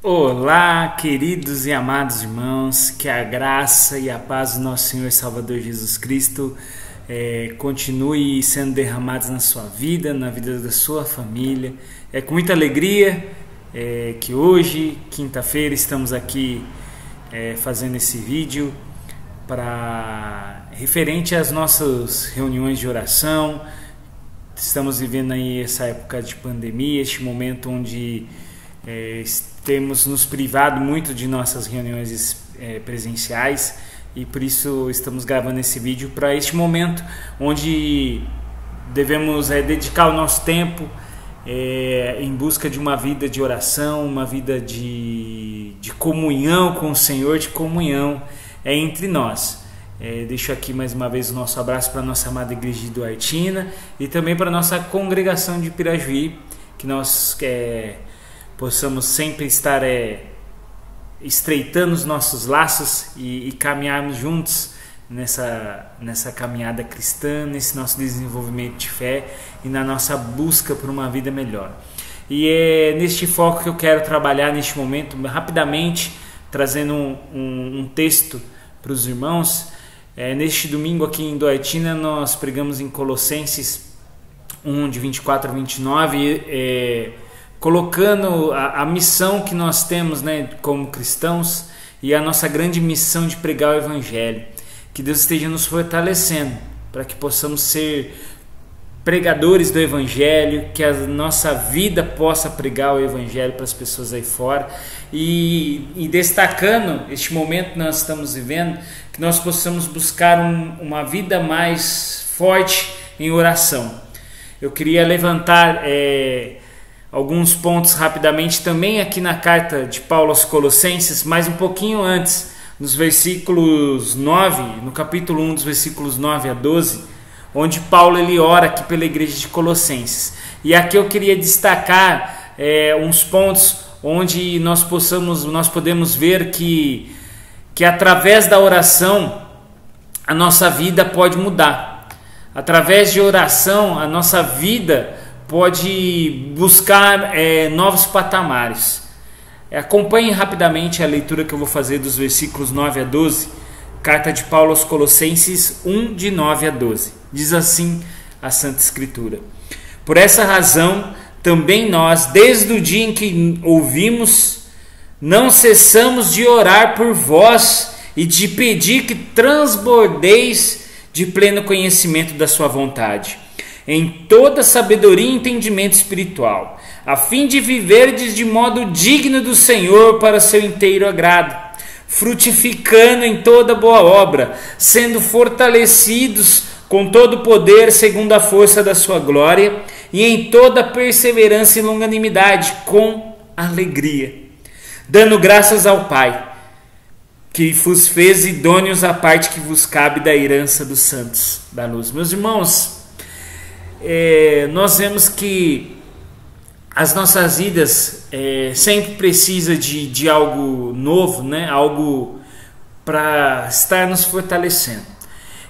Olá, queridos e amados irmãos, que a graça e a paz do nosso Senhor e Salvador Jesus Cristo continue sendo derramados na sua vida, na vida da sua família. É com muita alegria que hoje, quinta-feira, estamos aqui fazendo esse vídeo referente às nossas reuniões de oração. Estamos vivendo aí essa época de pandemia, este momento onde temos nos privado muito de nossas reuniões presenciais, e por isso estamos gravando esse vídeo para este momento onde devemos dedicar o nosso tempo em busca de uma vida de oração, uma vida de comunhão com o Senhor, de comunhão entre nós. Deixo aqui mais uma vez o nosso abraço para a nossa amada igreja de Duartina e também para a nossa congregação de Pirajuí, que nós possamos sempre estar estreitando os nossos laços e caminharmos juntos nessa caminhada cristã, nesse nosso desenvolvimento de fé e na nossa busca por uma vida melhor. E é neste foco que eu quero trabalhar neste momento, rapidamente, trazendo um texto para os irmãos. Neste domingo aqui em Duartina nós pregamos em Colossenses 1, de 24 a 29, colocando a missão que nós temos, como cristãos, e a nossa grande missão de pregar o Evangelho. Que Deus esteja nos fortalecendo para que possamos ser pregadores do Evangelho, que a nossa vida possa pregar o Evangelho para as pessoas aí fora, e destacando este momento que nós estamos vivendo, que nós possamos buscar uma vida mais forte em oração. Eu queria levantar alguns pontos rapidamente também aqui na carta de Paulo aos Colossenses, mas um pouquinho antes, nos versículos 9, no capítulo 1, dos versículos 9 a 12, onde Paulo ele ora aqui pela igreja de Colossenses. E aqui eu queria destacar uns pontos onde nós podemos ver que através da oração a nossa vida pode mudar. Através de oração a nossa vida pode buscar novos patamares. Acompanhe rapidamente a leitura que eu vou fazer dos versículos 9 a 12, carta de Paulo aos Colossenses 1, de 9 a 12. Diz assim a Santa Escritura: Por essa razão, também nós, desde o dia em que ouvimos, não cessamos de orar por vós e de pedir que transbordeis de pleno conhecimento da sua vontade, em toda sabedoria e entendimento espiritual, a fim de viverdes de modo digno do Senhor para seu inteiro agrado, frutificando em toda boa obra, sendo fortalecidos com todo o poder segundo a força da sua glória, e em toda perseverança e longanimidade com alegria, dando graças ao Pai, que vos fez idôneos à parte que vos cabe da herança dos santos da luz. Meus irmãos, nós vemos que as nossas vidas sempre precisam de algo novo, algo para estar nos fortalecendo.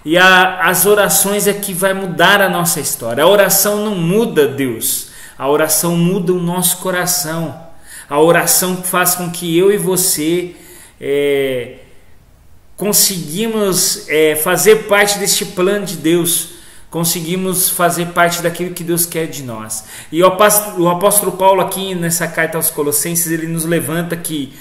E as orações é que vai mudar a nossa história. A oração não muda Deus, a oração muda o nosso coração. A oração faz com que eu e você conseguimos fazer parte deste plano de Deus, conseguimos fazer parte daquilo que Deus quer de nós. E o apóstolo Paulo aqui nessa carta aos Colossenses, ele nos levanta que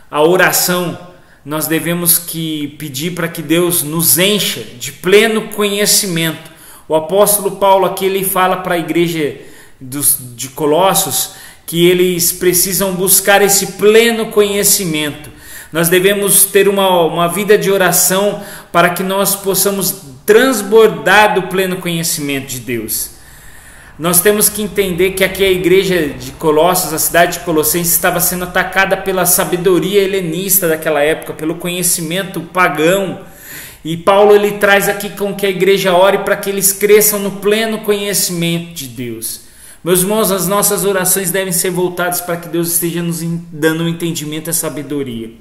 a oração nós devemos pedir para que Deus nos encha de pleno conhecimento. O apóstolo Paulo aqui ele fala para a igreja de Colossos que eles precisam buscar esse pleno conhecimento. Nós devemos ter uma vida de oração para que nós possamos transbordar do pleno conhecimento de Deus. Nós temos que entender que aqui a igreja de Colossos, a cidade de Colossenses, estava sendo atacada pela sabedoria helenista daquela época, pelo conhecimento pagão. E Paulo ele traz aqui com que a igreja ore para que eles cresçam no pleno conhecimento de Deus. Meus irmãos, as nossas orações devem ser voltadas para que Deus esteja nos dando um entendimento e sabedoria.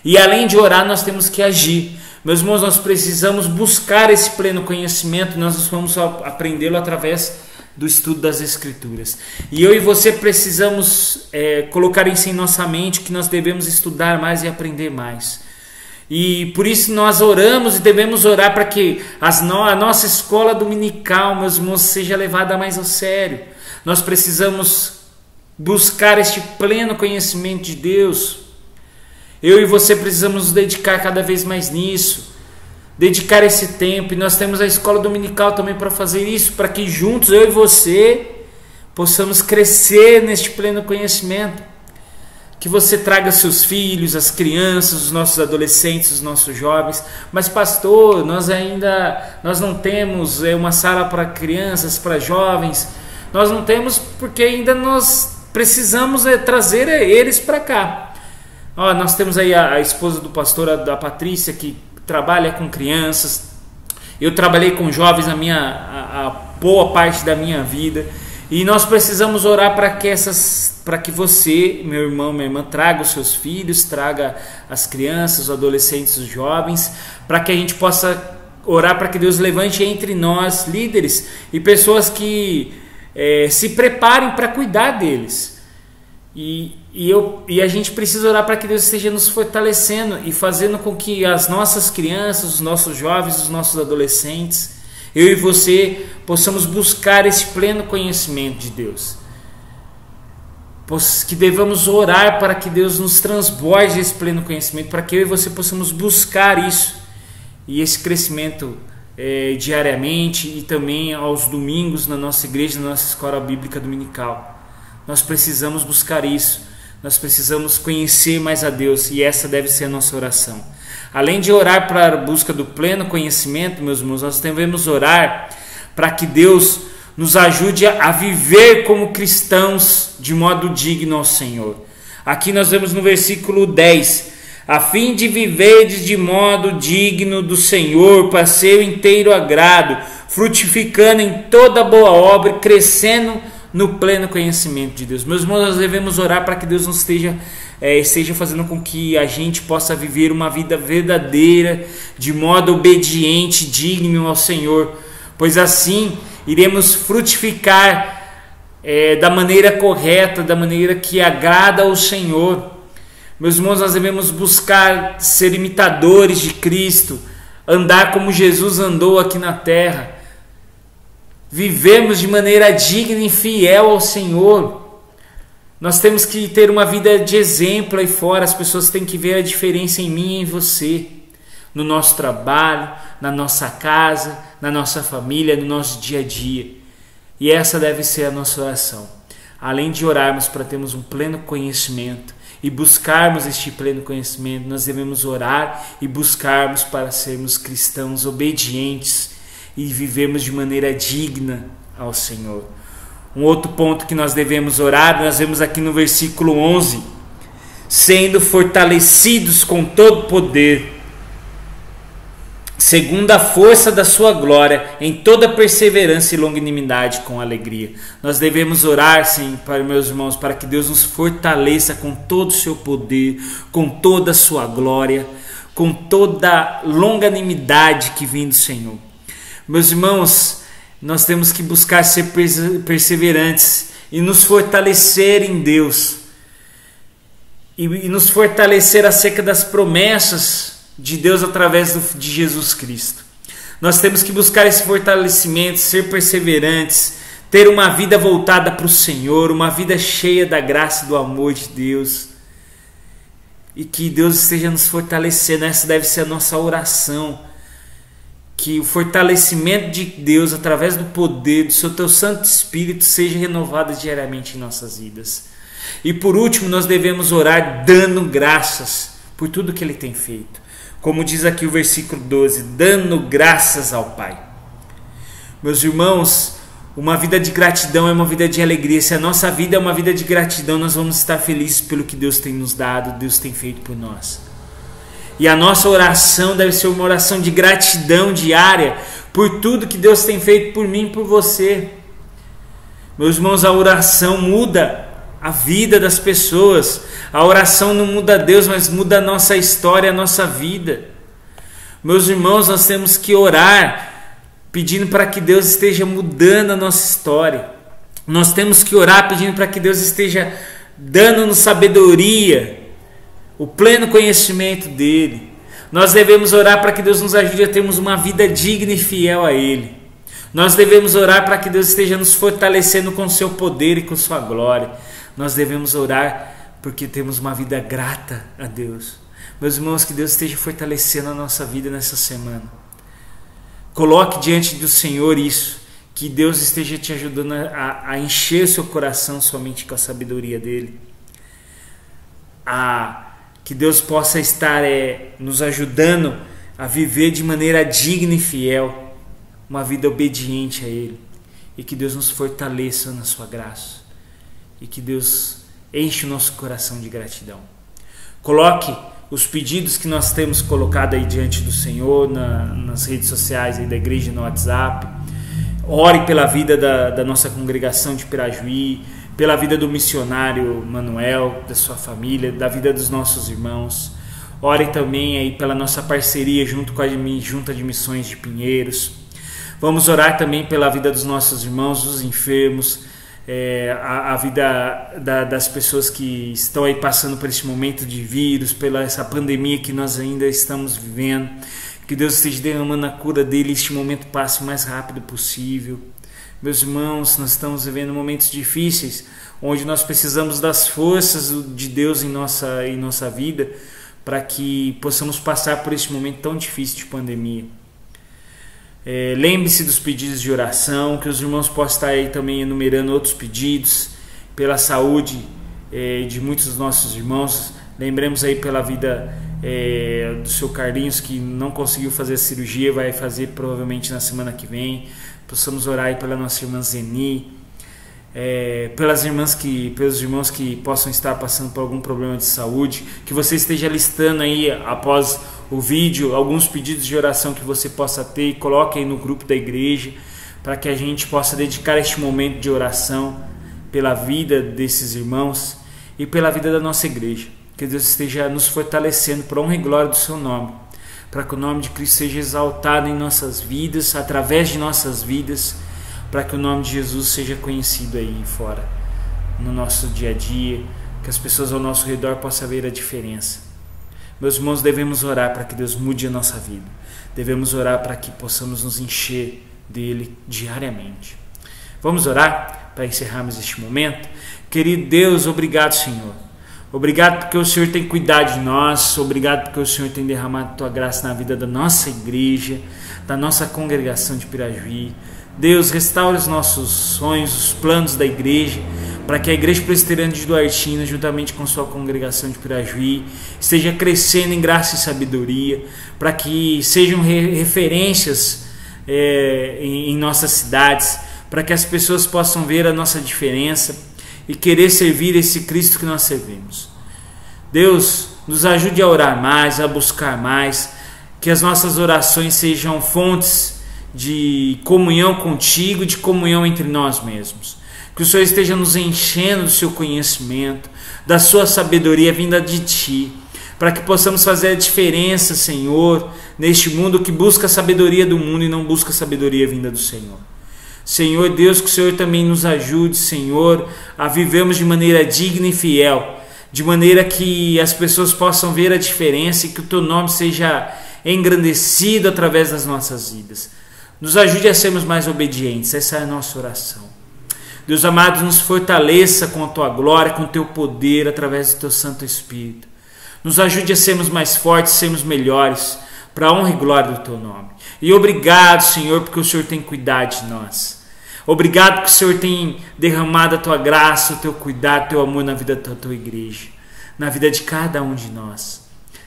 E além de orar, nós temos que agir. Meus irmãos, nós precisamos buscar esse pleno conhecimento, nós vamos aprendê-lo através do estudo das Escrituras. E eu e você precisamos colocar isso em nossa mente, que nós devemos estudar mais e aprender mais. E por isso nós oramos e devemos orar para que a nossa escola dominical, meus irmãos, seja levada mais a sério. Nós precisamos buscar este pleno conhecimento de Deus. Eu e você precisamos nos dedicar cada vez mais nisso, dedicar esse tempo, e nós temos a escola dominical também para fazer isso, para que juntos, eu e você, possamos crescer neste pleno conhecimento. Que você traga seus filhos, as crianças, os nossos adolescentes, os nossos jovens. Mas pastor, nós não temos uma sala para crianças, para jovens. Nós não temos porque ainda nós precisamos trazer eles para cá. Nós temos aí a esposa do pastor, a Patrícia, que trabalha com crianças. Eu trabalhei com jovens a boa parte da minha vida. E nós precisamos orar para que você, meu irmão, minha irmã, traga os seus filhos, traga as crianças, os adolescentes, os jovens, para que a gente possa orar para que Deus levante entre nós líderes e pessoas que se preparem para cuidar deles. E a gente precisa orar para que Deus esteja nos fortalecendo e fazendo com que as nossas crianças, os nossos jovens, os nossos adolescentes, eu e você possamos buscar esse pleno conhecimento de Deus. Que devamos orar para que Deus nos transborde esse pleno conhecimento, para que eu e você possamos buscar isso. E esse crescimento diariamente e também aos domingos na nossa igreja, na nossa escola bíblica dominical. Nós precisamos buscar isso. Nós precisamos conhecer mais a Deus, e essa deve ser a nossa oração. Além de orar para a busca do pleno conhecimento, meus irmãos, nós devemos orar para que Deus nos ajude a viver como cristãos de modo digno ao Senhor. Aqui nós vemos no versículo 10: a fim de viverdes de modo digno do Senhor, para seu inteiro agrado, frutificando em toda boa obra e crescendo no pleno conhecimento de Deus. Meus irmãos, nós devemos orar para que Deus nos esteja fazendo com que a gente possa viver uma vida verdadeira, de modo obediente, digno ao Senhor, pois assim iremos frutificar da maneira correta, da maneira que agrada ao Senhor. Meus irmãos, nós devemos buscar ser imitadores de Cristo, andar como Jesus andou aqui na terra, vivemos de maneira digna e fiel ao Senhor. Nós temos que ter uma vida de exemplo aí fora. As pessoas têm que ver a diferença em mim e em você, no nosso trabalho, na nossa casa, na nossa família, no nosso dia a dia. E essa deve ser a nossa oração. Além de orarmos para termos um pleno conhecimento e buscarmos este pleno conhecimento, nós devemos orar e buscarmos para sermos cristãos obedientes e vivermos de maneira digna ao Senhor. Um outro ponto que nós devemos orar, nós vemos aqui no versículo 11: sendo fortalecidos com todo poder, segundo a força da sua glória, em toda perseverança e longanimidade com alegria. Nós devemos orar, sim, para meus irmãos, para que Deus nos fortaleça com todo o seu poder, com toda a sua glória, com toda a longanimidade que vem do Senhor. Meus irmãos, nós temos que buscar ser perseverantes e nos fortalecer em Deus, e nos fortalecer acerca das promessas de Deus através de Jesus Cristo. Nós temos que buscar esse fortalecimento, ser perseverantes, ter uma vida voltada para o Senhor, uma vida cheia da graça e do amor de Deus, e que Deus esteja nos fortalecendo. Essa deve ser a nossa oração, que o fortalecimento de Deus através do poder do seu teu Santo Espírito seja renovado diariamente em nossas vidas. E por último, nós devemos orar dando graças por tudo que Ele tem feito. Como diz aqui o versículo 12, dando graças ao Pai. Meus irmãos, uma vida de gratidão é uma vida de alegria. Se a nossa vida é uma vida de gratidão, nós vamos estar felizes pelo que Deus tem nos dado, Deus tem feito por nós. E a nossa oração deve ser uma oração de gratidão diária por tudo que Deus tem feito por mim e por você. Meus irmãos, a oração muda a vida das pessoas. A oração não muda Deus, mas muda a nossa história, a nossa vida. Meus irmãos, nós temos que orar pedindo para que Deus esteja mudando a nossa história. Nós temos que orar pedindo para que Deus esteja dando-nos sabedoria, o pleno conhecimento dele. Nós devemos orar para que Deus nos ajude a termos uma vida digna e fiel a ele. Nós devemos orar para que Deus esteja nos fortalecendo com o seu poder e com sua glória. Nós devemos orar porque temos uma vida grata a Deus. Meus irmãos, que Deus esteja fortalecendo a nossa vida nessa semana. Coloque diante do Senhor isso, que Deus esteja te ajudando a encher seu coração somente com a sabedoria dele. Que Deus possa estar nos ajudando a viver de maneira digna e fiel, uma vida obediente a ele. E que Deus nos fortaleça na sua graça. E que Deus enche o nosso coração de gratidão. Coloque os pedidos que nós temos colocado aí diante do Senhor nas redes sociais aí da igreja, no WhatsApp. Ore pela vida da nossa congregação de Pirajuí, pela vida do missionário Manuel, da sua família, da vida dos nossos irmãos. Ore também aí pela nossa parceria junto com a Junta de Missões de Pinheiros. Vamos orar também pela vida dos nossos irmãos, dos enfermos, a vida das pessoas que estão aí passando por esse momento de vírus, pela essa pandemia que nós ainda estamos vivendo. Que Deus esteja derramando a cura dele e este momento passe o mais rápido possível. Meus irmãos, nós estamos vivendo momentos difíceis, onde nós precisamos das forças de Deus em nossa vida, para que possamos passar por este momento tão difícil de pandemia. Lembre-se dos pedidos de oração, que os irmãos possam estar aí também enumerando outros pedidos, pela saúde de muitos dos nossos irmãos. Lembremos aí pela vida do seu Carlinhos, que não conseguiu fazer a cirurgia, vai fazer provavelmente na semana que vem. Possamos orar aí pela nossa irmã Zeni, pelos irmãos que possam estar passando por algum problema de saúde, que você esteja listando aí após o vídeo alguns pedidos de oração que você possa ter e coloque aí no grupo da igreja, para que a gente possa dedicar este momento de oração pela vida desses irmãos e pela vida da nossa igreja. Que Deus esteja nos fortalecendo para a honra e glória do seu nome, para que o nome de Cristo seja exaltado em nossas vidas, através de nossas vidas, para que o nome de Jesus seja conhecido aí fora, no nosso dia a dia, que as pessoas ao nosso redor possam ver a diferença. Meus irmãos, devemos orar para que Deus mude a nossa vida. Devemos orar para que possamos nos encher dele diariamente. Vamos orar para encerrarmos este momento? Querido Deus, obrigado, Senhor. Obrigado porque o Senhor tem cuidado de nós. Obrigado porque o Senhor tem derramado a tua graça na vida da nossa igreja, da nossa congregação de Pirajuí. Deus, restaure os nossos sonhos, os planos da igreja, para que a Igreja Presbiteriana de Duartina, juntamente com sua congregação de Pirajuí, esteja crescendo em graça e sabedoria, para que sejam referências em nossas cidades, para que as pessoas possam ver a nossa diferença e querer servir esse Cristo que nós servimos. Deus, nos ajude a orar mais, a buscar mais, que as nossas orações sejam fontes de comunhão contigo, de comunhão entre nós mesmos. Que o Senhor esteja nos enchendo do seu conhecimento, da sua sabedoria vinda de ti, para que possamos fazer a diferença, Senhor, neste mundo que busca a sabedoria do mundo e não busca a sabedoria vinda do Senhor. Senhor Deus, que o Senhor também nos ajude, Senhor, a vivermos de maneira digna e fiel, de maneira que as pessoas possam ver a diferença e que o teu nome seja engrandecido através das nossas vidas. Nos ajude a sermos mais obedientes, essa é a nossa oração. Deus amado, nos fortaleça com a tua glória, com o teu poder, através do teu Santo Espírito. Nos ajude a sermos mais fortes, sermos melhores, para a honra e glória do teu nome. E obrigado, Senhor, porque o Senhor tem cuidado de nós. Obrigado porque o Senhor tem derramado a tua graça, o teu cuidado, o teu amor na vida da tua igreja, na vida de cada um de nós.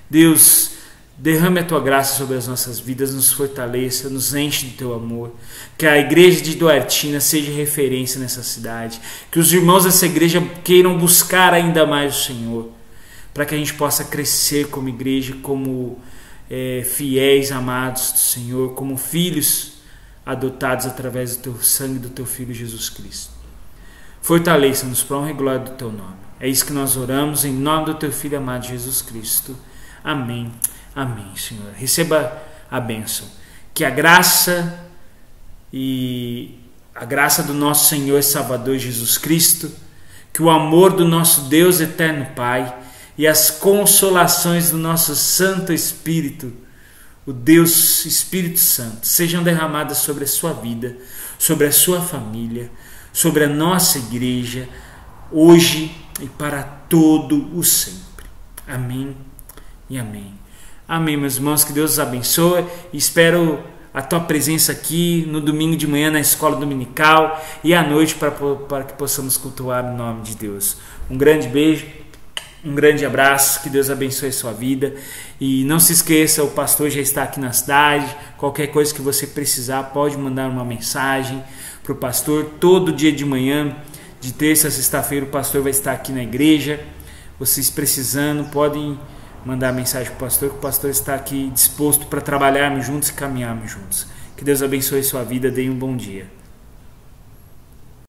Deus, derrame a tua graça sobre as nossas vidas, nos fortaleça, nos enche do teu amor. Que a igreja de Duartina seja referência nessa cidade. Que os irmãos dessa igreja queiram buscar ainda mais o Senhor, para que a gente possa crescer como igreja, como fiéis amados do Senhor, como filhos adotados através do teu sangue do teu Filho Jesus Cristo. Fortaleça-nos para a honra e glória do teu nome. É isso que nós oramos em nome do teu Filho amado Jesus Cristo. Amém. Amém, Senhor. Receba a bênção. Que a graça e a graça do nosso Senhor e Salvador Jesus Cristo, que o amor do nosso Deus eterno Pai e as consolações do nosso Santo Espírito, o Deus Espírito Santo, sejam derramadas sobre a sua vida, sobre a sua família, sobre a nossa igreja, hoje e para todo o sempre. Amém e amém. Amém, meus irmãos, que Deus os abençoe. Espero a tua presença aqui no domingo de manhã na escola dominical e à noite para que possamos cultuar o nome de Deus. Um grande beijo, um grande abraço, que Deus abençoe a sua vida. E não se esqueça, o pastor já está aqui na cidade. Qualquer coisa que você precisar, pode mandar uma mensagem para o pastor. Todo dia de manhã, de terça a sexta-feira, o pastor vai estar aqui na igreja. Vocês precisando, podem mandar mensagem para o pastor, que o pastor está aqui disposto para trabalharmos juntos e caminharmos juntos. Que Deus abençoe a sua vida, dê um bom dia.